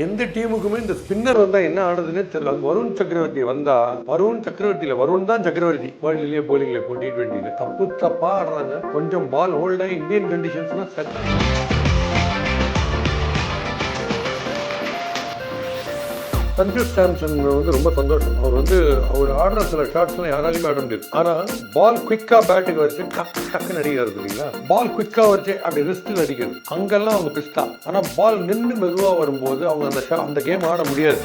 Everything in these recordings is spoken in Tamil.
எந்த டீமுக்குமே இந்த ஸ்பின்னர் வந்தால் என்ன ஆடுறதுன்னே தெரியல. வருண் சக்கரவர்த்தி வந்தால் வருண் தான் சக்கரவர்த்தி வேர்ல்ட்லேயே போலிங்ல இப்போ T20 தப்பா ஆடுறாங்க. கொஞ்சம் பால் ஹோல்டாக இந்தியன் கண்டிஷன்ஸ்லாம் செட். சஞ்சு சாம்சன் ரொம்ப சந்தோஷம். அவர் ஆடுற சில ஷாட்ஸ்லாம் யாராலையுமே ஆட முடியாது. ஆனால் பால் குவிக்காக பேட்டுக்கு வச்சு டக்குன்னு அடிக்கிறது இல்லைங்களா, பால் குவிக்காக வச்சு அப்படி ரிஸ்டில் அடிக்கிறது, அங்கெல்லாம் அவங்க பிஸ்தா. ஆனால் பால் நின்று மெதுவாக வரும்போது அவங்க அந்த கேம் ஆட முடியாது.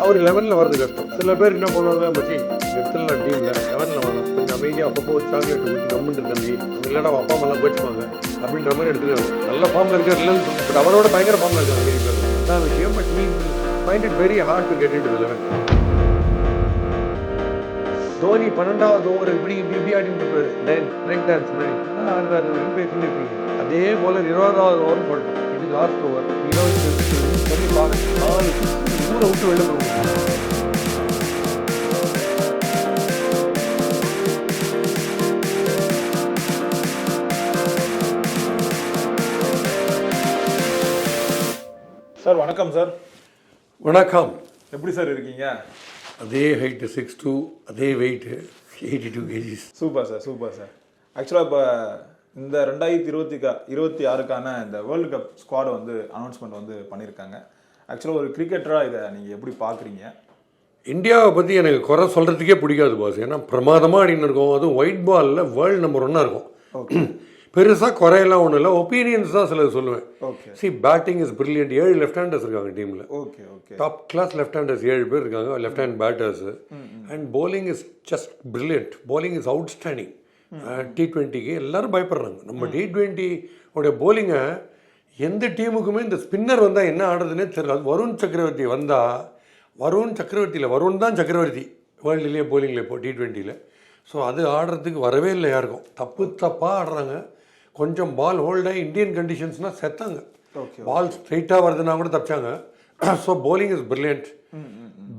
அவர் 11ல் வர்றது கஷ்டம். சில பேர் என்ன பண்ணுவாங்க, பற்றி எடுத்துடலாம் டீமில் 11ல் வரணும், கொஞ்சம் அமைதியாக அப்பப்போ ஒரு சாக்லேட் ஊற்றி கம்முன்னு தம்பி, இல்லைனா அப்பா அம்மாலாம் கோச்சுப்பாங்க அப்படின்ற மாதிரி எடுத்துக்காரு. நல்ல ஃபார்மில் இருக்கார் இல்லைன்னு, பட் அவரோட பயங்கர ஃபார்மில் இருக்காங்க. அதான் விஷயம். But me find it very hard to get into the 11. Dhoni 12வது ஓவர் இப்படி ஆடிட்டு இருப்பாரு, பிரேக் டான்ஸ் மாதிரி பேசிட்டு. அதே போல் 20வது ஓவர் போட்டோம். இது லாஸ்ட் ஓவர், 4 ஊரை விட்டு வெளில போகும். சார் வணக்கம் சார். வணக்கம். எப்படி சார் இருக்கீங்க? அதே ஹைட்டு 6'2", அதே weight 82 kgs. Super sir, super sir. ஆக்சுவலாக இப்போ இந்த 2026க்கான இந்த வேர்ல்டு கப் ஸ்குவாடை அனௌன்ஸ்மெண்ட் பண்ணியிருக்காங்க. ஆக்சுவலாக ஒரு கிரிக்கெட்டராக இதை நீங்கள் எப்படி பார்க்குறீங்க? இந்தியாவை பற்றி எனக்கு குறை சொல்கிறதுக்கே பிடிக்காது பாஸ். ஏன்னா பிரமாதமாக ஆடின்னு இருக்கோம். அதுவும் ஒயிட் பாலில் வேர்ல்டு நம்பர் 1 இருக்கும். ஓகே, பெருசாக குறையெல்லாம் ஒன்றும் இல்லை, ஒப்பீனியன்ஸ் தான் சிலர் சொல்லுவேன். Okay. See batting is brilliant. 7 left handers இருக்காங்க டீமில். Okay, okay. Top class left handers 7 பேர் இருக்காங்க, left hand batters. And bowling is just brilliant. bowling is outstanding. T20க்கு எல்லாரும் பயப்படுறாங்க. நம்ம T20 உடைய bowling-ஐ எந்த டீமுக்குமே இந்த ஸ்பின்னர் வந்தால் என்ன ஆடுறதுன்னே தெரியல. வருண் சக்கரவர்த்தி வந்தால் வருண் தான் சக்கரவர்த்தி வேர்ல்டுலேயே போலிங்கில் இப்போ T20. ஸோ அது ஆடுறதுக்கு வரவே இல்லை யாருக்கும். தப்பாக ஆடுறாங்க. கொஞ்சம் பால் ஹோல்டாக இந்தியன் கண்டிஷன்ஸ்னால் செத்தாங்க. பால் ஸ்ட்ரைட்டாக வருதுன்னா கூட தப்பிச்சாங்க. So bowling is brilliant.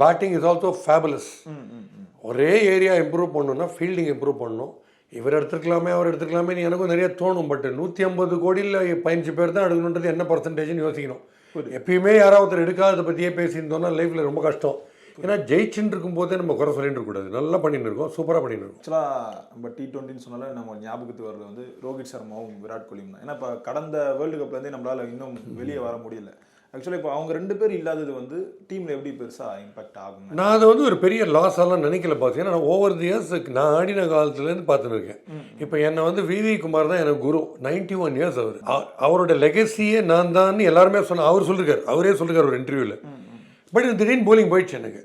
Batting is also fabulous. ஒரே ஏரியா இம்ப்ரூவ் பண்ணணும்னா ஃபீல்டிங் இம்ப்ரூவ் பண்ணணும். இவர் எடுத்துக்கலாமே அவர் எடுத்துக்கலாமே எனக்கும் நிறைய தோணும். பட் 150 கோடியில் 15 பேர் தான் எடுக்கணுன்றது என்ன பர்சன்டேஜ்னு யோசிக்கணும். எப்பயுமே யாராவது எடுக்காததை பற்றியே பேசியிருந்தோம்னா லைஃப்பில் ரொம்ப கஷ்டம். ஏன்னா ஜெயிச்சுன்னு இருக்கும்போதே நம்ம குறை சொல்லிட்டு இருக்கக்கூடாது. நல்லா பண்ணிட்டு இருக்கோம், சூப்பராக பண்ணிட்டு இருக்கோம். ஆக்சுவலாக நம்ம T20ன்னு சொன்னால நம்ம ஞாபகத்துக்கு வர்றது ரோஹித் சர்மாவும் விராட் கோலியும் தான். ஏன்னா இப்போ கடந்த வேர்ல்டு கப்லேருந்தே நம்மளால் இன்னும் வெளியே வர முடியல. ஆக்சுவலாக இப்போ அவங்க 2 பேர் இல்லாதது டீமில் எப்படி பெருசாக இம்பாக்ட் ஆகும்? நான் அது ஒரு பெரிய லாஸெல்லாம் நினைக்கல பாஸ். ஏன்னா நான் ஓவர் தி இயர்ஸ் நான் ஆடின காலத்துலேருந்து பார்த்துன்னு இருக்கேன். இப்போ என்னை விவி குமார் தான் எனக்கு குரு. 91 இயர்ஸ் அவரோட லெகசியே நான் தான் எல்லாருமே அவரே சொல்லிருக்காரு ஒரு இன்டர்வியூவில். பட் திடீர்னு போலிங் போயிடுச்சு எனக்கு.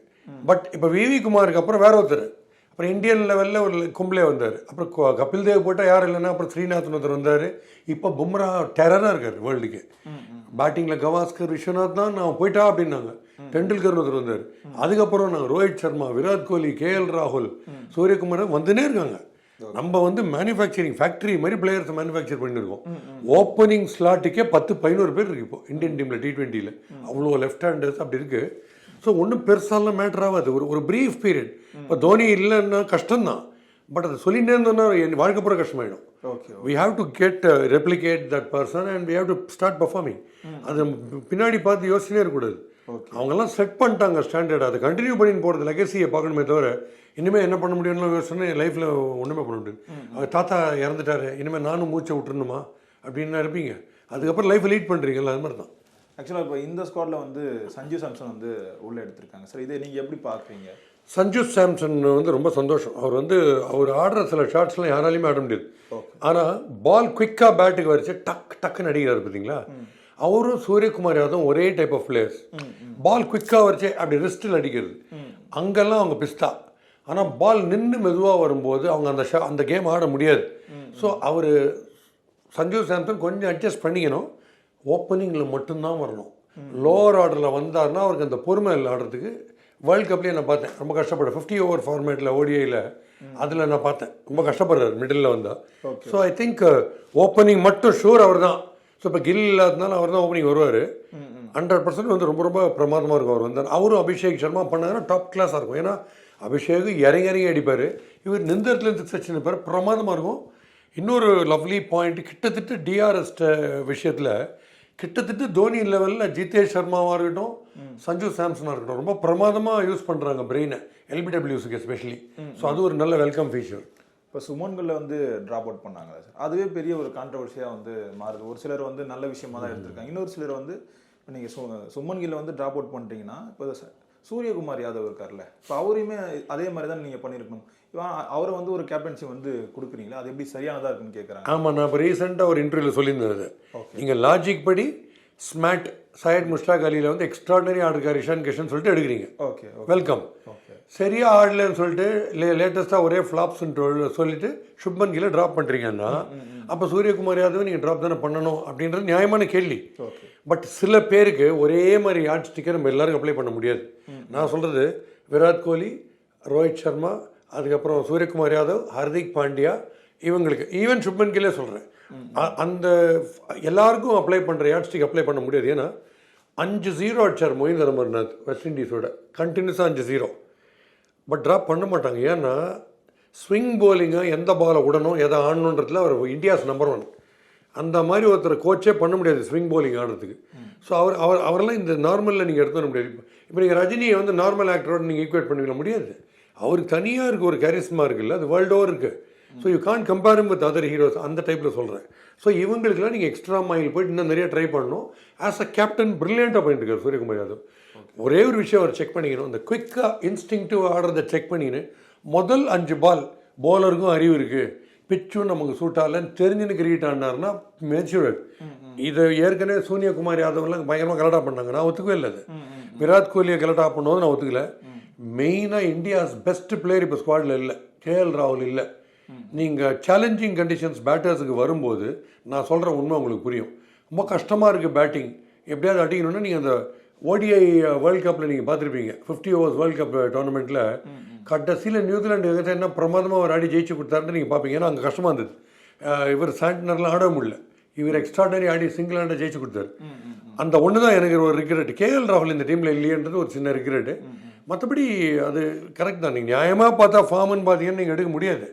பட் இப்போ விவி குமாருக்கு அப்புறம் வேற ஒருத்தர், அப்புறம் இந்தியன் லெவலில் ஒரு கும்ப்ளே வந்தார், அப்புறம் கபில் தேவ் போட்டால் யாரும் இல்லைன்னா அப்புறம் ஸ்ரீநாத்னு ஒருத்தர் வந்தார். இப்போ பும்ரா டெரராக இருக்கார் வேர்ல்டுக்கு. பேட்டிங்கில் கவாஸ்கர் விஸ்வநாத் தான் நான் போயிட்டா அப்படின்னாங்க. டெண்டுல்கர் ஒருத்தர் வந்தார். அதுக்கப்புறம் நாங்கள் ரோஹித் சர்மா, விராட் கோலி, KL ராகுல், சூரியகுமார் வந்துனே இருக்காங்க. நம்ம மேனுஃபேக்சரிங் ஃபேக்ட்ரி மாதிரி பிளேயர்ஸ் மேனுஃபேக்சர் பண்ணியிருக்கோம். ஓப்பனிங் ஸ்லாட்டுக்கே 10-11 பேர் இருக்கு இப்போ இந்தியன் டீமில் T20. அவ்வளோ லெஃப்ட் ஹேண்டர்ஸ் அப்படி இருக்கு. ஸோ ஒன்றும் பெருசாலாம் மேட்டர் ஆகாது. ஒரு ப்ரீஃப் பீரியட். இப்போ தோனி இல்லைன்னா கஷ்டம்தான். பட் அதை சொல்லிகிட்டே இருந்தோம்னா என் வாழ்க்கை பூரா கஷ்டமாயிடும். We have to replicate that person and we have to start performing. அது பின்னாடி பார்த்து யோசிச்சுனே இருக்கக்கூடாது. அவங்கெல்லாம் செட் பண்ணிட்டாங்க ஸ்டாண்டர்ட். அதை கண்டினியூ பண்ணின்னு போகிறது லெகசியை பார்க்கணுமே தவிர இனிமேல் என்ன பண்ண முடியும்னு யோசனை என் லைஃப்பில் ஒன்றுமே பண்ண முடியாது. அவர் தாத்தா இறந்துட்டாரு, இனிமேல் நானும் மூச்சை விட்டுருணுமா அப்படின்னு இருப்பீங்க. அதுக்கப்புறம் லைஃப்பை லீட் பண்ணுறீங்கல்ல, அது மாதிரி தான். ஆக்சுவலாக இப்போ இந்த ஸ்குவாடில் சஞ்சு சாம்சன் உள்ளே எடுத்திருக்காங்க சார். இதை நீங்கள் எப்படி பார்க்குறீங்க? சஞ்சு சாம்சன் ரொம்ப சந்தோஷம். அவர் ஆடுற சில ஷாட்ஸ்லாம் யாராலையுமே ஆட முடியாது. ஆனால் பால் குவிக்காக பேட்டுக்கு வச்சு டக்குன்னு அடிக்கிறாரு பார்த்தீங்களா. அவரும் சூரியகுமார் யாதவும் ஒரே டைப் ஆஃப் பிளேயர்ஸ். பால் குவிக்காக வச்சு அப்படி ரிஸ்டில் அடிக்கிறது, அங்கெல்லாம் அவங்க பிஸ்தா. ஆனால் பால் நின்று மெதுவாக வரும்போது அவங்க அந்த கேம் ஆட முடியாது. ஸோ சஞ்சு சாம்சன் கொஞ்சம் அட்ஜஸ்ட் பண்ணிக்கணும். ஓப்பனிங்கில் மட்டும்தான் வரணும். லோவர் ஆர்டரில் வந்தார்னா அவருக்கு அந்த பொறுமை இல்லை ஆடுறதுக்கு. வேர்ல்டு கப்லேயே நான் பார்த்தேன், ரொம்ப கஷ்டப்படுறேன். 50 ஓவர் ஃபார்மேட்டில் ODIயில் அதில் நான் பார்த்தேன், ரொம்ப கஷ்டப்படுறாரு மிடில் வந்தால். ஸோ ஐ திங்க் ஓப்பனிங் மட்டும் ஷூர் அவர் தான். ஸோ இப்போ கில் இல்லாததுனால அவர் தான் ஓப்பனிங் வருவார். 100% ரொம்ப ரொம்ப பிரமாதமாக இருக்கும் அவர் வந்தார். அவரும் அபிஷேக் சர்மா பண்ணாங்கன்னா டாப் கிளாஸாக இருக்கும். ஏன்னா அபிஷேக் இறங்கி அடிப்பார், இவர் நிந்தரத்துலேருந்து செக்ஷன் இருப்பார், பிரமாதமாக இருக்கும். இன்னொரு லவ்லி பாயிண்ட், கிட்டத்தட்ட DRS விஷயத்தில் கிட்டத்தட்ட தோனி லெவலில் ஜிதேஷ் சர்மாவாக இருக்கட்டும், சஞ்சு சாம்சனாக இருக்கட்டும், ரொம்ப பிரமாதமாக யூஸ் பண்ணுறாங்க பிரெயினை, எல்பிடபிள்யூஸுக்கு எஸ்பெஷலி. ஸோ அது ஒரு நல்ல வெல்கம் ஃபீச்சர். இப்போ சுமன்களை வந்து ட்ராப் அவுட் பண்ணாங்க சார், அதுவே பெரிய ஒரு கான்ட்ரவர்சியாக வந்து மாறுது. ஒரு சிலர் வந்து நல்ல விஷயமா தான் எடுத்திருக்காங்க, இன்னொரு சிலர் வந்து இப்போ நீங்கள் சுமன் கில்லை வந்து ட்ராப் அவுட் பண்ணிட்டீங்கன்னா இப்போ சூரியகுமார் யாதவ் இருக்கார்ல, இப்போ அவரையுமே அதே மாதிரி தான் நீங்கள் பண்ணியிருக்கணும். இப்போ அவரை வந்து ஒரு கேப்டன்சி வந்து கொடுக்குறீங்களா, அது எப்படி சரியானதாக இருக்குன்னு கேட்குறாங்க. ஆமாம், நான் இப்போ ரீசெண்டாக ஒரு இன்டர்வியூவில் சொல்லியிருந்தது. நீங்கள் லாஜிக் படி ஸ்மார்ட் சையத் முஷ்டாக் அலியில் வந்து எக்ஸ்ட்ராடனரி ஆர்டர் இஷான் கிஷன் சொல்லிட்டு எடுக்கிறீங்க. Okay, welcome. சரியா ஆடலன்னு சொல்லிட்டு லேட்டஸ்ட்டாக ஒரே ஃப்ளாப்ஸ்ன்னு சொல்லிட்டு சுப்மன் கில்லை ட்ராப் பண்ணுறீங்கன்னா அப்போ சூரியகுமார் யாதவ் நீங்கள் ட்ராப் தானே பண்ணணும் அப்படின்றது நியாயமான கேள்வி. பட் சில பேருக்கு ஒரே மாதிரி யாட் ஸ்டிக்கர் நம்ம எல்லாருக்கும் அப்ளை பண்ண முடியாது. நான் சொல்கிறது விராட் கோலி, ரோஹித் சர்மா, அதுக்கப்புறம் சூரியகுமார் யாதவ், ஹர்திக் பாண்டியா, இவங்களுக்கு ஈவன் சுப்மன் கில்லே சொல்கிறேன். அந்த எல்லாருக்கும் அப்ளை பண்ணுற யாட் ஸ்டிக் அப்ளை பண்ண முடியாது. ஏன்னா 5-0 அடிச்சார் மொயின் அமர்நாத் வெஸ்ட் இண்டீஸோட, கண்டினியூஸாக 5-0. பட் ட்ராப் பண்ண மாட்டாங்க. ஏன்னா ஸ்விங் போலிங்காக எந்த பாலை விடணும், எதை ஆடணுன்றதுல அவர் இந்தியாஸ் நம்பர் 1. அந்த மாதிரி ஒருத்தர் கோச்சே பண்ண முடியாது ஸ்விங் போலிங் ஆடுறதுக்கு. ஸோ அவரெல்லாம் இந்த நார்மலில் நீங்கள் எடுத்து வர முடியாது. இப்போ நீங்கள் ரஜினியை வந்து நார்மல் ஆக்டரோட நீங்கள் ஈக்குவேட் பண்ணிக்க முடியாது. அவருக்கு தனியாக இருக்குது, ஒரு கேரிஸ்மா இருக்குல்ல, அது வேர்ல்டு ஓவர் இருக்குது. So you can compare with other heroes, அந்த டைப்பில் சொல்கிறேன். ஸோ இவங்களுக்குலாம் நீங்கள் எக்ஸ்ட்ரா மைல் போய்ட்டு இன்னும் நிறைய ட்ரை பண்ணணும். ஆஸ் அ கேப்டன் ப்ரில்லியண்ட்டாக பண்ணிட்டு இருக்கார் சூரியகுமார் யாதவ். ஒரே ஒரு விஷயம் அவர் செக் பண்ணிக்கணும், இந்த குவிக்காக இன்ஸ்டிங்டிவ் ஆடுறதை செக் பண்ணின்னு முதல் 5 பால் பவுலருக்கும் அறிவு இருக்குது, பிச்சும் நமக்கு சூட் ஆகலன்னு தெரிஞ்சுன்னு கிரிக்கெட் ஆடினார்னா மெச்சூர்ட். இதை ஏற்கனவே சூரியகுமார் யாதவ்லாம் பயங்கரமாக கலட்டா பண்ணாங்க, நான் ஒத்துக்கவே இல்லை. அது விராட் கோலியை கலட்டா பண்ணும்போது நான் ஒத்துக்கல. மெயினாக இந்தியாஸ் பெஸ்ட் பிளேயர் இப்போ ஸ்குவாடில் இல்லை, கேஎல் ராகுல் இல்லை. நீங்கள் சேலஞ்சிங் கண்டிஷன்ஸ் பேட்டர்ஸுக்கு வரும்போது நான் சொல்கிற உண்மை உங்களுக்கு புரியும். ரொம்ப கஷ்டமாக இருக்குது பேட்டிங், எப்படியாவது அடிக்கணும்னா நீங்கள் அந்த ஓடிஐ வேர்ல்டு கப்பில் நீங்கள் பார்த்துருப்பீங்க, 50 overs வேர்ல்டு கப் டோர்னமெண்ட்டில் கடைசியில் நியூசிலாண்டு என்ன பிரமாதமாக ஒரு ஆடி ஜெயிச்சு கொடுத்தாருன்னு நீங்கள் பார்ப்பீங்க. ஏன்னா அங்கே கஷ்டமாக இருந்தது. இவர் சாண்டனர்லாம் ஆட முடியல, இவர் எக்ஸ்ட்ராடனரி ஆடி சிங்கிள் ஹேண்டை ஜெயிச்சு கொடுத்தாரு. அந்த ஒன்று தான் எனக்கு ஒரு ரிக்ரெட், கேஎல் ராகுல் இந்த டீமில் இல்லையன்றது ஒரு சின்ன ரிக்ரெட்டு. மற்றபடி அது கரெக்ட் தான். நீங்கள் நியாயமாக பார்த்தா ஃபார்ம்னு பார்த்தீங்கன்னா நீங்கள் எடுக்க முடியாது.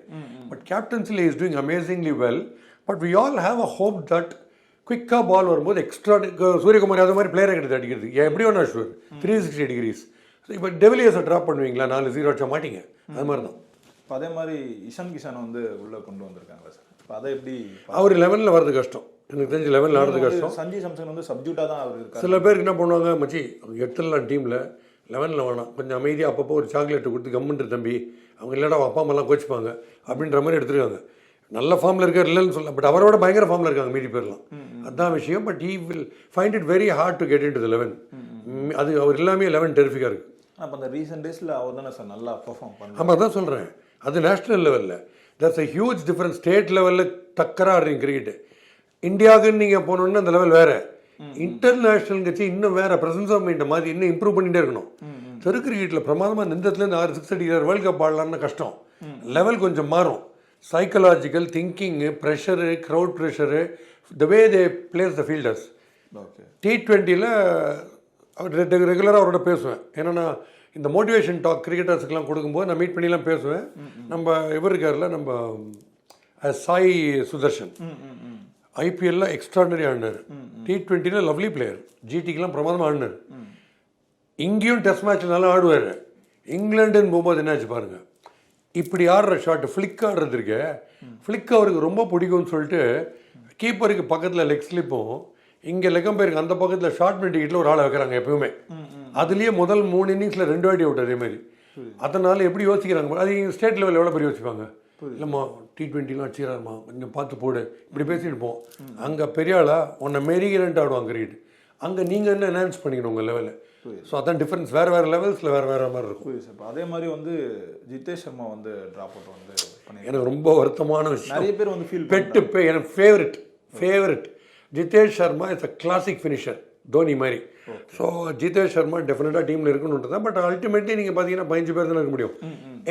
பட் கேப்டன்சில் is doing amazingly well. But we all have a hope that குவிக்காக பால் வரும்போது எக்ஸ்ட்ரா சூரியகுமார் அது மாதிரி பிளேயரை கிடையாது அடிக்கிறது எப்படி வேணா ஷூர் 360 degrees. இப்போ டெவிலியர்ஸை ட்ராப் பண்ணுவீங்களா, 4-0 அடிச்சா மாட்டீங்க, அது மாதிரி தான். இப்போ அதே மாதிரி இஷான் கிஷானை வந்து உள்ளே கொண்டு வந்திருக்காங்க சார். இப்போ அதை எப்படி அவர் 11ல் வர்றது கஷ்டம், எனக்கு தெரிஞ்சு 11ல் ஆடுறது கஷ்டம். சஞ்சு சாம்சன் வந்து சப்ஜூட்டாக தான் அவர் இருக்கார். சில பேருக்கு என்ன பண்ணுவாங்க, மச்சி அவங்க எடுத்துடலாம் டீமில், 11ல் வேணாம், கொஞ்சம் அமைதியாக அப்பப்போ ஒரு சாக்லேட்டு கொடுத்து கம்முன்ற தம்பி, அவங்க இல்லைடா அப்பா அம்மாலாம் கோச்சிப்பாங்க அப்படின்ற மாதிரி எடுத்துருக்காங்க. நல்ல ஃபார்மில் இருக்கார் இல்லைன்னு சொல்ல, பட் அவரோட பயங்கர ஃபார்மில் இருக்காங்க மீதி பேர்லாம், அதுதான் விஷயம். But he will find it very hard to get in to the 11. அது அவர் எல்லாமே 11 டெரிஃபிக்காக இருக்குது. அப்போ அந்த ரீசெண்ட் டேஸில் அவர் தானே சார் நல்லா பெர்ஃபார்ம் பண்ணுறாங்க. ஆமாம், தான் சொல்கிறேன். அது நேஷ்னல் லெவலில் that's a huge difference. State லெவலில் டக்கராக ஆடுறீங்க கிரிக்கெட்டு. இந்தியாவுக்குன்னு நீங்கள் போனோன்னா அந்த லெவல் வேறு, இன்டர்நேஷ்னல் கட்சி இன்னும் வேறு ப்ரெசன்ஸ் ஆஃப் மைண்டை மாதிரி இன்னும் இம்ப்ரூவ் பண்ணிகிட்டே இருக்கணும். தெரு கிரிக்கெட்டில் பிரமாதமாக நிந்தத்துலேருந்து 6 அடிக்கிறார், வேர்ல்டு கப் ஆடலாம்னு கஷ்டம். லெவல் கொஞ்சம் மாறும். Psychological thinking, pressure, crowd pressure, the way they place the fielders. T20யில் ரெகுலராக அவரோட பேசுவேன். ஏன்னா இந்த மோட்டிவேஷன் டாக் கிரிக்கெட்டர்ஸுக்கெலாம் கொடுக்கும்போது நான் மீட் பண்ணிலாம் பேசுவேன். நம்ம இவர் இருக்கார்ல, நம்ம சாய் சுதர்ஷன், ஐபிஎல்ல எக்ஸ்ட்ராடனரி ஆடினார், T20யில் லவ்லி பிளேயர், ஜிடிக்கெலாம் பிரமாதமாக ஆடினார். இங்கேயும் டெஸ்ட் மேட்ச் நல்லா ஆடுவார். இங்கிலாண்டுன்னு போகும்போது என்னாச்சு பாருங்கள், இப்படி ஆடுற ஷாட் ஃப்ளிக் ஆடுறது இருக்கு, ஃப்ளிக் அவருக்கு ரொம்ப பிடிக்கும்னு சொல்லிட்டு கீப்பருக்கு பக்கத்தில் லெக் ஸ்லிப்பும் இங்கே லெக்கம்பேருக்கு அந்த பக்கத்தில் ஷார்ட் மிட் டிக்கெட்டில் ஒரு ஆளை வைக்கிறாங்க எப்பவுமே. அதுலேயே முதல் 3 இன்னிங்ஸில் 2 வாட்டி அவுட் அதேமாதிரி. அதனால் எப்படி யோசிக்கிறாங்க, அது ஸ்டேட் லெவலில் எவ்வளோ பேர் யோசிப்பாங்க, இல்லைம்மா T20லாம் வச்சுக்கிறாருமா கொஞ்சம் பார்த்து போடு இப்படி பேசிட்டு இருப்போம். அங்கே பெரிய ஆளா உன்னை மெரிகிறன்ட்டு ஆடுவாங்க கிரிக்கெட். அங்கே நீங்கள் என்ன என்ஹான்ஸ் பண்ணிக்கணும் உங்கள் லெவலில். ஸோ அதான் டிஃப்ரென்ஸ், வேறு வேறு லெவல்ஸில் வேறு வேறு மாதிரி இருக்கும். இப்போ அதே மாதிரி வந்து ஜிதேஷ் சர்மா வந்து ட்ராப் அவுட் வந்து எனக்கு ரொம்ப வருத்தமான விஷயம். நிறைய பேர் வந்து ஃபீல் பெட்டு எனக்கு favourite Jitesh Sharma is a classic finisher, Dhoni மாதிரி. ஸோ ஜிதேஷ் சர்மா டெஃபினட்டாக டீமில் இருக்கணுன்றது தான். பட் அல்டிமேட்லி நீங்கள் பார்த்தீங்கன்னா 15 பேர் தான் இருக்க முடியும்.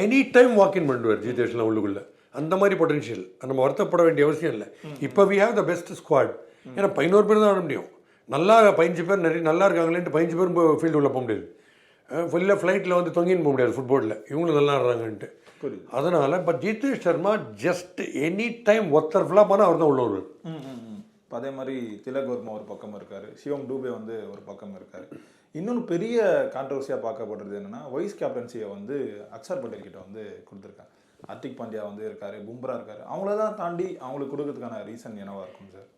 எனி டைம் வாக்கின் பண்ணுவார் ஜிதேஷ்லாம் உள்ளுக்குள்ளே. அந்த மாதிரி பொட்டன்ஷியல் நம்ம வருத்தப்பட வேண்டிய அவசியம் இல்லை. இப்போ we have the best squad. ஏன்னா 11 பேர் தான் ஆட முடியும். நல்லா 15 பேர் நிறைய நல்லா இருக்காங்களேன்ட்டு 15 பேரும் ஃபீல்டு உள்ள போக முடியாது. ஃபுல்லாக ஃப்ளைட்டில் வந்து தொங்கின்னு போக முடியாது ஃபுட்பாலில், இவங்களும் நல்லா ஆடுறாங்கன்ட்டு. அதனால் இப்போ Jitesh Sharma just any time ஒருத்தர் ஃபுல்லாக போனால் அவர் தான் உள்ள வருவார். இப்போ அதே மாதிரி திலக் வர்மா ஒரு பக்கம் இருக்காரு, சிவம் டூபே வந்து ஒரு பக்கம் இருக்காரு. இன்னொன்று பெரிய கான்ட்ரவர்சியாக பார்க்கப்படுறது என்னன்னா, வைஸ் கேப்டன்சியை வந்து அக்ஷர் பட்டேல் கிட்ட வந்து கொடுத்துருக்காங்க. ஹர்திக் பாண்டியா வந்து இருக்காரு, பும்ரா இருக்காரு. அவங்கள தான் தாண்டி அவங்களுக்கு கொடுக்கறதுக்கான ரீசன் என்னவா இருக்கும் சார்?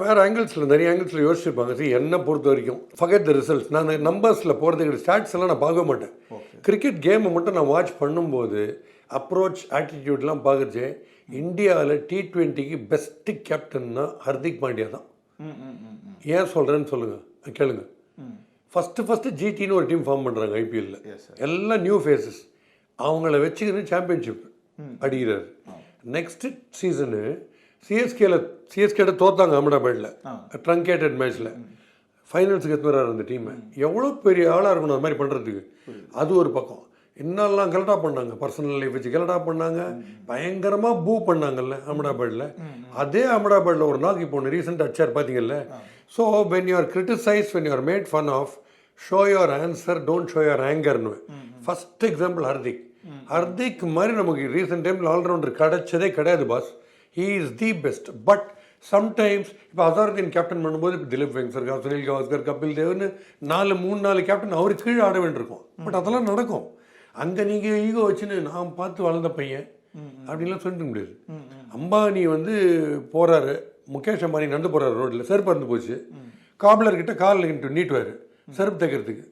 வேறு ஆங்கிள்ஸில் நிறைய ஆங்கிள்ஸில் யோசிச்சிருப்பாங்க. சரி, என்னை பொறுத்த வரைக்கும் ஃபர்கெட் த ரிசல்ட்ஸ். நான் நம்பர்ஸில் போகிறது கிடையாது, ஸ்டாட்ஸ் எல்லாம் நான் பார்க்க மாட்டேன். கிரிக்கெட் கேமை மட்டும் நான் வாட்ச் பண்ணும்போது அப்ரோச் ஆட்டிடியூட்லாம் பார்க்குறச்சு இந்தியாவில் T20க்கு பெஸ்ட்டு கேப்டன்னா ஹர்திக் பாண்டியா தான். ஏன் சொல்கிறேன்னு சொல்லுங்கள், கேளுங்க. ஃபஸ்ட்டு ஜிடின்னு ஒரு டீம் ஃபார்ம் பண்ணுறாங்க ஐபிஎல்லில். எல்லாம் நியூ ஃபேஸஸ். அவங்கள வச்சுக்கின்னு சாம்பியன்ஷிப் அடிக்கிறார். நெக்ஸ்ட்டு சீசனு சிஎஸ்கேட தோத்தாங்க அஹமதாபாத்தில் ட்ரங்கேட்டட் மேட்ச்சில். ஃபைனல்ஸுக்கு எடுத்து வர்றாரு அந்த டீமை. எவ்வளோ பெரிய ஆளாக இருக்கணும் அது மாதிரி பண்ணுறதுக்கு. அது ஒரு பக்கம். இன்னெல்லாம் கலட்டா பண்ணாங்க, பர்சனல் லைஃப் வச்சு கலட்டா பண்ணாங்க, பயங்கரமாக பூ பண்ணாங்கல்ல அஹமதாபாத்தில். அதே அஹமதாபாத்தில் ஒரு நாள் இப்போ ஒன்று ரீசெண்டாக அடிச்சார் பார்த்தீங்கல்ல. So when you are criticise, when you are made fun of, show your answer, don't show your ஆங்கர்னு. ஃபர்ஸ்ட் எக்ஸாம்பிள் ஹர்திக் மாதிரி நமக்கு ரீசெண்ட் டைமில் ஆல்ரவுண்டர் கிடைச்சதே கிடையாது boss. He is the best. But sometimes இப்போ அசாருதீன் கேப்டன் பண்ணும்போது இப்போ திலீப் வெங்கர், சுனில் கவாஸ்கர், கபில் தேவ்னு 4 கேப்டன் அவருக்கு கீழே ஆட வேண்டியிருக்கும். பட் அதெல்லாம் நடக்கும். அங்கே நீங்கள் ஈகோ வச்சுன்னு நான் பார்த்து வளர்ந்த பையன் அப்படின்லாம் சொல்லிட்டு முடியாது. அம்பானி வந்து போகிறாரு, முகேஷ் அம்பானி நடந்து போகிறாரு ரோட்டில், செருப்பு இருந்து போச்சு. காப்லர்கிட்ட காலில் நீட்டுவார் செருப்பு தைக்கிறதுக்கு.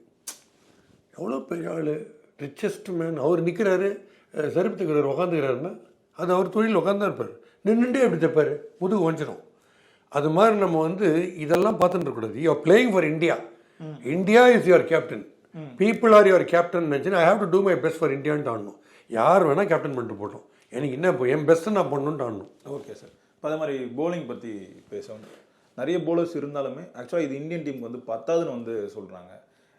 எவ்வளோ பெரிய ஆள், ரிச்சஸ்ட் மேன். அவர் நிற்கிறாரு, செருப்பு தைக்கிறார், உட்காந்துக்கிறாருன்னா அது அவர் தொழில் உட்காந்து இருப்பார். நின்றுண்டே எப்படி தைப்பார், முதுகு வஞ்சிடும். அது மாதிரி நம்ம வந்து இதெல்லாம் பார்த்துட்டு இருக்கக்கூடாது. You are playing for India. India is your captain, people are your captain நினச்சின்னா I have to do my best for இந்தியான்ட்டு ஆடணும். யார் வேணால் கேப்டன் பண்ணிட்டு போட்டோம், எனக்கு என்ன இப்போ என் பெஸ்ட்டு நான் பண்ணணுன்ட்டு ஆடணும். Okay sir. இப்போ அதே மாதிரி போலிங் பற்றி பேசணும். நிறைய போலர்ஸ் இருந்தாலுமே ஆக்சுவலாக இது இந்தியன் டீமுக்கு வந்து 10ன்னு வந்து சொல்கிறாங்க.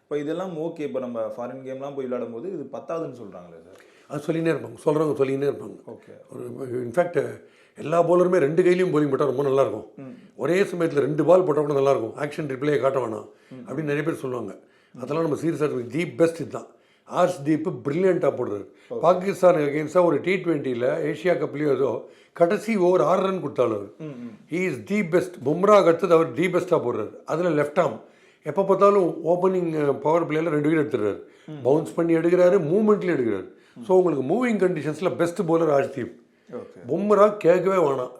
இப்போ இதெல்லாம் ஓகே, இப்போ நம்ம ஃபாரின் கேம்லாம் போய் விளையாடும் போது இது 10ன்னு சொல்கிறாங்களே சார்? அது சொல்லினே இருப்பாங்க, சொல்கிறவங்க சொல்லினே இருப்பாங்க. ஓகே. ஒரு இன்ஃபேக்ட் எல்லா போலருமே 2 கையிலையும் போலிங் போட்டால் ரொம்ப நல்லாயிருக்கும். ஒரே சமயத்தில் 2 பால் போட்டால் கூட நல்லாயிருக்கும், ஆக்ஷன் ரிப்ளே காட்ட வேணாம் அப்படின்னு நிறைய பேர் சொல்லுவாங்க. அதெல்லாம் நம்ம சீரியஸாக இருக்கும். தி பெஸ்ட் இதுதான். ஆர்ஷ்தீப் பிரில்லியண்ட்டாக போடுறாரு. பாகிஸ்தானுக்கு அகேன்ஸ்டாக ஒரு T20யில் ஏஷியா கப்லேயோ ஏதோ கடைசி ஓவர் 6 ரன் கொடுத்தாலும் அவர் ஹீ இஸ் தி பெஸ்ட். பும்ராக்கு அடுத்தது அவர் தி பெஸ்ட்டாக போடுறாரு. அதில் லெஃப்ட் ஆர்ம் எப்போ பார்த்தாலும் ஓப்பனிங் பவர் பிளேயில் 2 விக்கெட் எடுத்துடுறாரு, பவுன்ஸ் பண்ணி எடுக்கிறாரு, மூவ்மெண்ட்லேயும் எடுக்கிறாரு. ஸோ உங்களுக்கு மூவிங் கண்டிஷன்ஸில் பெஸ்ட் பவுலர் ஆர்ஷ்தீப். பும்ரா கேட்கவே வேணாம்.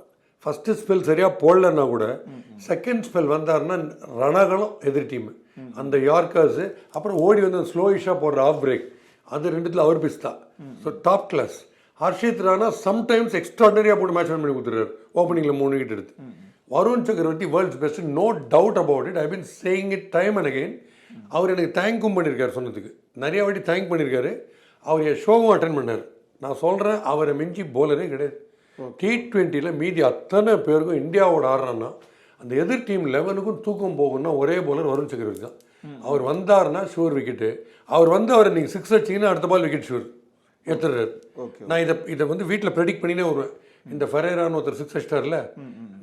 ஃபஸ்ட்டு ஸ்பெல் சரியாக போடலன்னா கூட செகண்ட் ஸ்பெல் வந்தாருன்னா ரணகலம் எதிர் டீமு. அந்த யார்க்கர்ஸு அப்புறம் ஓடி வந்து ஸ்லோயிஷாக போடுற ஆஃப் பிரேக், அது 2த்தில் அவர் பிஸ்தா. So top class. Harshit Rana sometimes எக்ஸ்ட்ராடனரியாக போட்டு மேட்ச் பண்ணி கொடுத்துருவார், ஓப்பனிங்கில் 3 விக்கெட் எடுத்து. Varun Chakravarthy world's best, no doubt about it. I been saying it time and again. அவர் எனக்கு தேங்க்கும் பண்ணியிருக்காரு, சொன்னதுக்கு நிறைய வாட்டி தேங்க் பண்ணியிருக்காரு. அவர் என் ஷோவும் அட்டன் பண்ணார். நான் சொல்கிறேன், அவரை மிஞ்சி போலரே கிடையாது. T20யில் மீதி அத்தனை பேருக்கும் இந்தியாவோட ஆடுறான்னா அந்த எதிர் டீம் 11க்கும் தூக்கம் போகும்னா ஒரே போலர் வருண் சக்கரவர்த்தி தான். அவர் வந்தார்னா ஷூர் விக்கெட்டு. அவர் வந்து அவரை நீங்கள் 6 அடிச்சிங்கன்னா அடுத்த பால் விக்கெட் ஷூர் எடுத்துடுறாரு. நான் இதை வந்து வீட்டில் ப்ரெடிக்ட் பண்ணினே வருவேன். இந்த ஃபெரேரான்னு ஒருத்தர் 6 அடிச்சிட்டார்ல,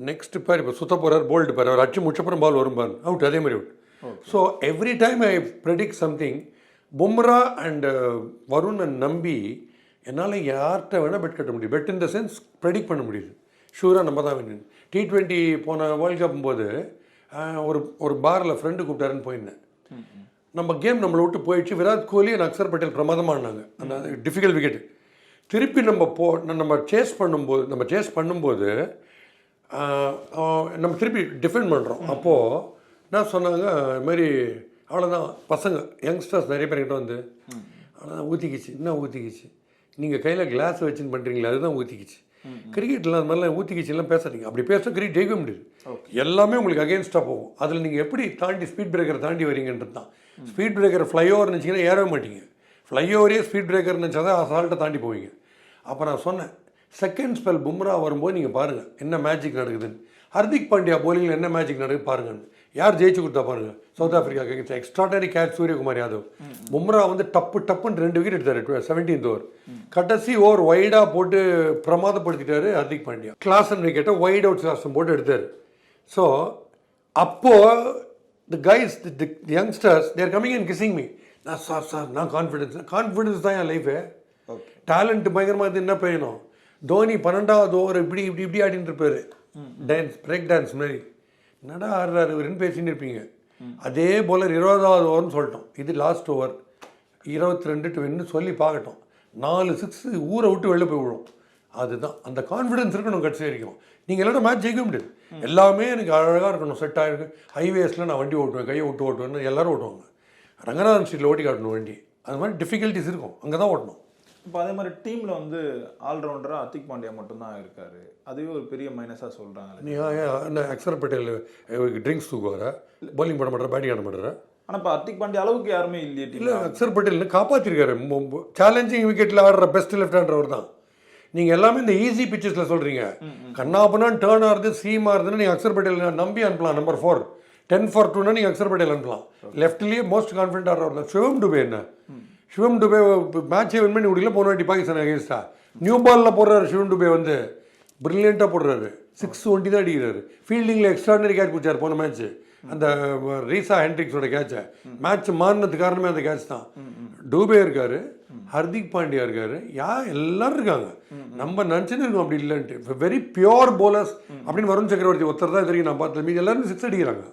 நெக்ஸ்ட் பேர் இப்போ சுத்த போகிறார், போல்டு பேர், அவர் அடிச்சு முடிச்சப்பறம் பால் வரும் பாரு, அவுட், அதே மாதிரி out. So every time I predict something. Bumrah and வருணை நம்பி என்னால் யார்கிட்ட வேணால் பெட் கட்ட முடியும். Bet in the sense predict பண்ண முடியுது. ஷூராக நம்ம தான் வேணும். T20 போன வேர்ல்டு கப் போது ஒரு பாரில் ஃப்ரெண்டு கூப்பிட்டாருன்னு போயிருந்தேன். நம்ம கேம் நம்மளை விட்டு போயிடுச்சு. விராட் கோலி அண்ட் அக்ஷர் பட்டேல் பிரமாதமாக ஆனாங்க அந்த டிஃபிகல்ட் விக்கெட்டு. திருப்பி நம்ம சேஸ் பண்ணும்போது நம்ம திருப்பி டிஃபெண்ட் பண்ணுறோம். அப்போது என்ன சொன்னாங்க, இது மாதிரி அவ்வளோதான் பசங்க யங்ஸ்டர்ஸ் நிறைய பேர் கிட்ட வந்து அவ்வளோதான் ஊற்றிக்கிச்சு. என்ன ஊற்றிக்கிச்சு? நீங்கள் கையில் கிளாஸ் வச்சுன்னு பண்ணுறீங்களா, அதுதான் ஊற்றிக்கிச்சு. கிரிக்கெட்டில் அந்த மாதிரிலாம் ஊற்றிக்கிச்சுலாம் பேசாதீங்க. அப்படி பேச கிரிக்கெட் ஜெயிக்க முடியாது. எல்லாமே உங்களுக்கு அகேன்ஸ்டாக போகும். அதில் நீங்கள் எப்படி தாண்டி ஸ்பீட் பிரேக்கரை தாண்டி வரீங்கன்றது தான். ஸ்பீட் பிரேக்கர் ஃப்ளைஓவர் நினச்சிங்கன்னா ஏறவே மாட்டீங்க. ஃப்ளைஓவரே ஸ்பீட் பிரேக்கர் நினச்சா தான் அசால்ட்டை தாண்டி போவீங்க. அப்போ நான் சொன்னேன், செகண்ட் ஸ்பெல் பும்ரா வரும்போது நீங்கள் பாருங்கள் என்ன மேஜிக் நடக்குதுன்னு. ஹர்திக் பாண்டியா போலிங்கில் என்ன மேஜிக் நடக்குது பாருங்கன்னு. யார் ஜெயிச்சு கொடுத்தா பாருங்கள், south Africa extraordinary catch Suryakumar Yadav. Bumrah வந்து டப்புன்னு 2 விக்கெட் எடுத்தார் 17th ஓவர். கடைசி ஓவர் வைடாக போட்டு பிரமாதப்படுத்திட்டாரு ஹர்திக் பாண்டியா. கிளாசன் விக்கெட்டை வைட் அவுட் கிளாஸன் போட்டு எடுத்தார். ஸோ அப்போது the guys, the youngsters, they're coming and kissing me. நான் சார் நான் கான்ஃபிடன்ஸ் தான் என் லைஃபு. டேலண்ட் பயங்கரமாக இது என்ன பையனும். தோனி 12வது ஓவர் இப்படி ஆடிட்டு இருப்பார், டான்ஸ் பிரேக் டான்ஸ் மாதிரி. என்னடா ஆடுறாரு இவருன்னு பேசின்னு இருப்பீங்க. அதே போலர் 20வது ஓவர்னு சொல்லிட்டோம், இது லாஸ்ட் ஓவர் 22 to win சொல்லி பார்க்கட்டும், 4 6 ஊரை விட்டு வெளில போய் விழும். அதுதான் அந்த கான்ஃபிடன்ஸ் இருக்கணும் கட்சி வரைக்கும். நீங்கள் எல்லாரும் மேட்ச் ஜெயிக்க முடியாது. எல்லாமே எனக்கு அழகாக இருக்கணும், செட் ஆகிருக்கு. ஹைவேஸில் நான் வண்டி ஓட்டுவேன், கையை விட்டு ஓட்டுவேன்னு எல்லாரும் ஓட்டுவாங்க. ரங்கநாதன் ஸ்ட்ரீட்டில் ஓட்டி காட்டணும் வண்டி. அது மாதிரி டிஃபிகல்ட்டிஸ் இருக்கும், அங்கே தான் ஓட்டணும். இப்போ அதே மாதிரி டீமில் வந்து ஆல்ரவுண்டராக ஹர்திக் பாண்டியா மட்டும்தான் இருக்காரு. அதுவே ஒரு பெரிய மைனஸாக சொல்கிறாங்க. நீ என்ன அக்ஷர் பட்டேல் ட்ரிங்க்ஸ் தூக்குவார, பவுலிங் பண்ண மாட்டேற, பேட்டிங் ஆட மாட்டேற. ஆனால் இப்போ ஹர்திக் பாண்டியா அளவுக்கு யாருமே இல்லையே. இல்லை, அக்ஷர் பட்டேல் காப்பாற்றிருக்காரு. சேலஞ்சிங் விக்கெட்டில் ஆடுற பெஸ்ட் லெஃப்ட் ஹேண்டர் தான். நீங்கள் எல்லாமே இந்த ஈஸி பிச்சஸில் சொல்கிறீங்க. கண்ணாப்பனான்னு டேர்ன் ஆகுது, சீம் ஆகுதுன்னு நீங்கள் அக்ஷர் பட்டேல் நம்பி அனுப்பலாம். நம்பர் 4 10 for 2னா நீங்கள் அக்ஷர் பட்டேல் அனுப்பலாம். லெஃப்ட்லேயே மோஸ்ட் கான்ஃபிடென்ட் ஆடுறவர் தான். சிவம் டுபே என்ன, சிவம் டுபே மேட்சே வின் பண்ணி முடியல போன வாட்டி பாகிஸ்தான் அகேன்ஸ்டா. நியூ பாலில் போடுறாரு சிவம் டுபே வந்து பிரில்லியண்ட்டாக போடுறாரு. 620 தான் அடிக்கிறாரு. ஃபீல்டிங்கில் எக்ஸ்ட்ராடனரி கேட்ச் பிடிச்சார் போன மேட்ச்சு, அந்த ரீசா ஹென்ட்ரிக்ஸோட கேட்சை. மேட்ச் மாறினது காரணமே அந்த கேட்ச் தான். டூபே இருக்காரு, ஹர்திக் பாண்டியா இருக்காரு, எல்லாரும் இருக்காங்க. நம்ம நினச்சின்னு இருக்கோம் அப்படி இல்லைன்ட்டு. வெரி பியோர் போலர்ஸ் அப்படின்னு வருண் சக்கரவர்த்தி ஒருத்தர் தான் தெரியும் நான் பார்த்தது. மீது எல்லாரும் 6 அடிக்கிறாங்க.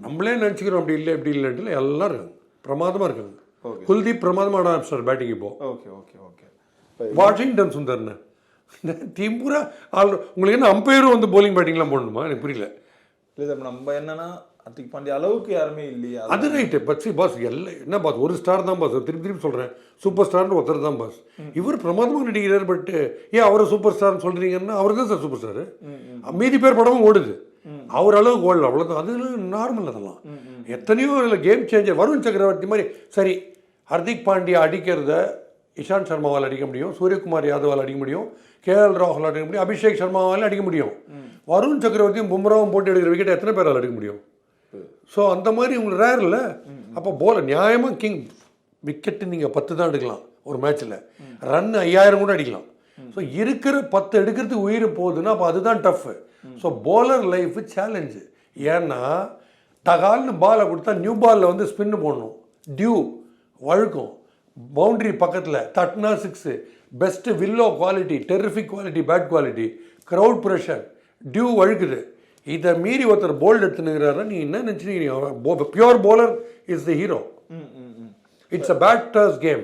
நம்மளே நினச்சிக்கிறோம் அப்படி இல்லை இப்படி இல்லைன்ட்டு. எல்லாரும் இருக்காங்க, பிரமாதமாக இருக்காங்க. குல்தீப் பிரமாதமான ஆப்ஷனர் பேட்டிங் இப்போ. Okay okay okay. வாஷிங்டன் சுந்தர்னு டீம் பூரா ஆள். உங்களுக்கு என்ன அம்பையரும் வந்து போலிங் பேட்டிங்லாம் போடணுமா? எனக்கு புரியல. இல்லை சார், நம்ம என்னன்னா ஹர்திக் பாண்டியா அளவுக்கு யாருமே இல்லையா? அது ரைட்டு. பட் பாஸ் எல்லாம் என்ன பாஸ், ஒரு ஸ்டார் தான் பாஸ். திருப்பி திருப்பி சொல்கிறேன், சூப்பர் ஸ்டார்னு ஒருத்தர் தான் பாஸ். இவர் பிரமாதமாக நடிக்கிறார். பட் ஏன் அவரை சூப்பர் ஸ்டார்னு சொல்கிறீங்கன்னா, அவர் தான் சார் சூப்பர் ஸ்டார். மீதி பேர் படமும் ஓடுது, அவர் அளவுக்கு ஓடல, அவ்வளோதான். அது நார்மல். அதெல்லாம் எத்தனையோ இல்லை கேம் சேஞ்சர். வருண் சக்கரவர்த்தி மாதிரி. சரி, ஹர்திக் பாண்டியா அடிக்கிறத இஷாந்த் சர்மாவால் அடிக்க முடியும், சூரியகுமார் யாதவால் அடிக்க முடியும், KL ராகுல் அடிக்க முடியும், அபிஷேக் சர்மாவால் அடிக்க முடியும். வருண் சக்கரவர்த்தியும் பும்ராவும் போட்டு எடுக்கிற விக்கெட் எத்தனை பேரால் அடிக்க முடியும்? ஸோ அந்த மாதிரி உங்களுக்கு ரேர் இல்லை. அப்போ போல நியாயமாக கிங் விக்கெட்டு நீங்கள் 10 தான் எடுக்கலாம் ஒரு மேட்ச்சில், ரன் 5000 கூட அடிக்கலாம். ஸோ இருக்கிற 10 எடுக்கிறதுக்கு உயிர் போகுதுன்னா அப்போ அதுதான் tough. So bowler life challenge. ஏன்னா தகால்னு பாலை கொடுத்தா நியூ பாலில் வந்து ஸ்பின்னு போடணும், டியூ வழுக்கும், பவுண்ட்ரி பக்கத்தில் தட்னா 6, best willow quality, terrific quality, bat quality, crowd pressure, dew வழுக்குது. இதை மீறி ஒருத்தர் போல்டு எடுத்துனுங்கிறாரு. நீ என்ன நினச்சினீங்க? Pure bowler is the hero. It's a batter's game.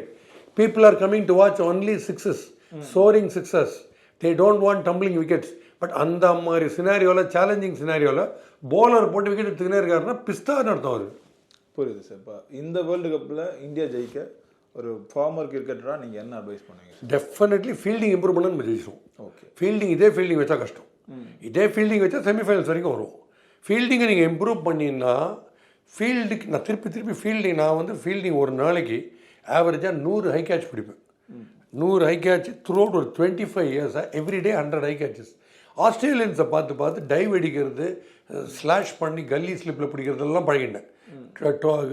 People are coming to watch only 6s, soaring 6s. They don't want tumbling wickets. But அந்த மாதிரி சினாரியோவில், சேலஞ்சிங் சினாரியோவில் போலர் போட்டு விக்கெட் எடுத்துக்கினே இருக்காருன்னா பிஸ்தான்னு அர்த்தம் அவர். புரியுது சார். இப்போ இந்த வேர்ல்டு கப்பில் இந்தியா ஜெயிக்க ஒரு ஃபார்மர் கிரிக்கெட்டராக நீங்கள் என்ன அட்வைஸ் பண்ணுவீங்க? டெஃபினெட்லி ஃபீல்டிங் இம்ப்ரூவ் பண்ண நம்ம ஜெயிச்சோம். ஓகே, ஃபீல்டிங் இதே ஃபீல்டிங் வச்சா கஷ்டம். இதே ஃபீல்டிங் வச்சா செமிஃபைனல்ஸ் வரைக்கும் வரும். ஃபீல்டிங்கை நீங்கள் இம்ப்ரூவ் பண்ணிங்கன்னா ஃபீல்டுக்கு நான் திருப்பி ஃபீல்டிங் நான் வந்து ஃபீல்டிங் ஒரு நாளைக்கு ஆவரேஜாக 100 ஹை கேட்ச் பிடிப்பேன். 100 ஹை கேட்ச் த்ரூ அவுட் ஒரு 25 இயர்ஸாக எவ்ரிடே 100 ஹை கேட்சஸ். ஆஸ்திரேலியன்ஸை பார்த்து டைவ் அடிக்கிறது, ஸ்லாஷ் பண்ணி கல்லி ஸ்லிப்பில் பிடிக்கிறதெல்லாம் பழகிட்டேன்.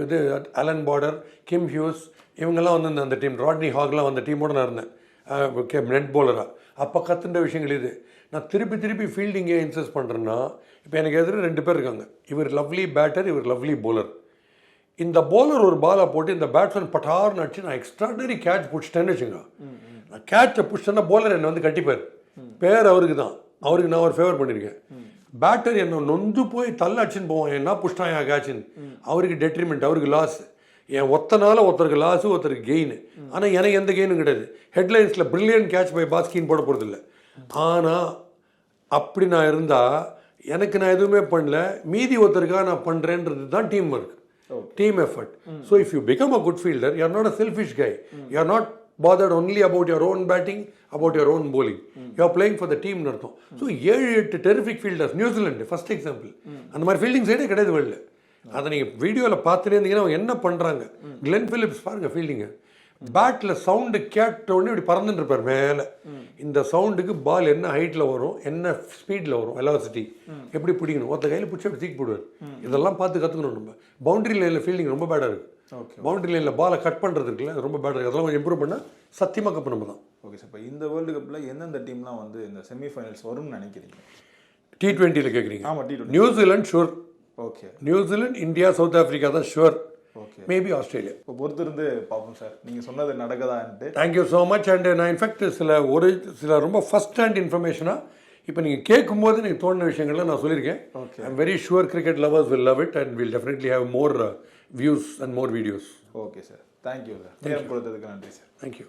இது அலன் பார்டர், கிம் ஹியூஸ் இவங்கெல்லாம் வந்து அந்த டீம், ராட்னி ஹாக்லாம் அந்த டீமோடு நான் இருந்தேன் நெட் போலராக. அப்போ கற்றுன்ற விஷயங்கள் இது. நான் திருப்பி ஃபீல்டிங்கை இன்சஸ்ட் பண்ணுறேன்னா, இப்போ எனக்கு எதிர 2 பேர் இருக்காங்க. இவர் லவ்லி பேட்டர், இவர் லவ்லி போலர். இந்த போலர் ஒரு பாலை போட்டு இந்த பேட்ஸ்மேன் பட்டார்னு அடிச்சு நான் எக்ஸ்ட்ராடனரி கேட்ச் பிடிச்சிட்டேன்னு வச்சுங்க. நான் கேட்சை பிடிச்சேன்னா போலர் என்னை வந்து கட்டிப்பார். பேர் அவருக்கு தான், அவருக்கு நான் ஒரு ஃபேவர் பண்ணியிருக்கேன். பேட்டர் என்னை நொந்து போய் தள்ள அடிச்சுன்னு போவான், என்ன புஷ்டான் என் கேட்சுன்னு. அவருக்கு டெட்ரிமெண்ட், அவருக்கு லாஸ். என் ஒத்தனால ஒருத்தருக்கு லாஸு, ஒருத்தருக்கு கெயின். ஆனால் எனக்கு எந்த கெயினும் கிடையாது. ஹெட்லைன்ஸில் பிரில்லியன்ட் கேட்ச் பை பாஸ்கின்னு போட போகிறது இல்லை. ஆனால் அப்படி நான் இருந்தால் எனக்கு நான் எதுவுமே பண்ணல, மீதி ஒருத்தருக்காக நான் பண்ணுறேன்றது தான் team work, team effort. So if you become a good fielder, you are not a selfish guy. You are not bothered only about your own batting, about your own bowling. You are playing for the team னு அர்த்தம். So 7-8 terrific fielders, New Zealand first example, அந்த மாதிரி ஃபீல்டிங் சைடே கிடையாது வேர்ல்டு. அதை நீங்கள் வீடியோவில் பார்த்துட்டே இருந்தீங்கன்னா அவங்க என்ன பண்ணுறாங்க. கிளென் பிலிப்ஸ் பாருங்கள் ஃபீல்டிங்கு, பேட்டில் சவுண்டு கேட்டோடனே இப்படி பறந்துட்டு இருப்பார் மேலே. இந்த சவுண்டுக்கு பால் என்ன ஹைட்டில் வரும், என்ன ஸ்பீடில் வரும், வெலாசிட்டி எப்படி பிடிக்கணும், ஒருத்த கையில் பிடிச்சி அப்படி தூக்கி போடுவார். இதெல்லாம் பார்த்து கற்றுக்கணும். நம்ம பவுண்டரி லைனில் ஃபீல்டிங் ரொம்ப பேடாக இருக்குது. பவுண்டரி லைனில் பாலை கட் பண்ணுறது இருக்குல்ல, அது ரொம்ப பேடாக இருக்குது. அதெல்லாம் கொஞ்சம் இம்ப்ரூவ் பண்ணால் சத்தியமாக கப்பு நம்ம தான். Okay sir. இப்போ இந்த வேர்ல்டு கப்பில் எந்தெந்த டீம்லாம் வந்து இந்த செமிஃபைனல்ஸ் வரும்னு நினைக்கிறீங்க? T20 கேட்குறீங்க? ஆமாம், T20. New Zealand sure. Okay. New Zealand, India, South Africa தான் ஷுர். ஓகே. Maybe Australia. இப்போ பொறுத்திருந்து பார்ப்போம் சார், நீங்கள் சொன்னது நடக்குதான்ட்டு. Thank you so much. அண்ட் நான் இன்ஃபேக்ட் சில ரொம்ப ஃபஸ்ட் ஹேண்ட் இன்ஃபர்மேஷனாக இப்போ நீங்கள் கேட்கும்போது எனக்கு தோணுன விஷயங்கள்லாம் நான் சொல்லியிருக்கேன். Okay. I am very sure cricket lovers will love it and will definitely have more views and more videos. Okay sir, thank you sir, நேரம் கொடுத்ததுக்கு நன்றி சார். தேங்க்யூ.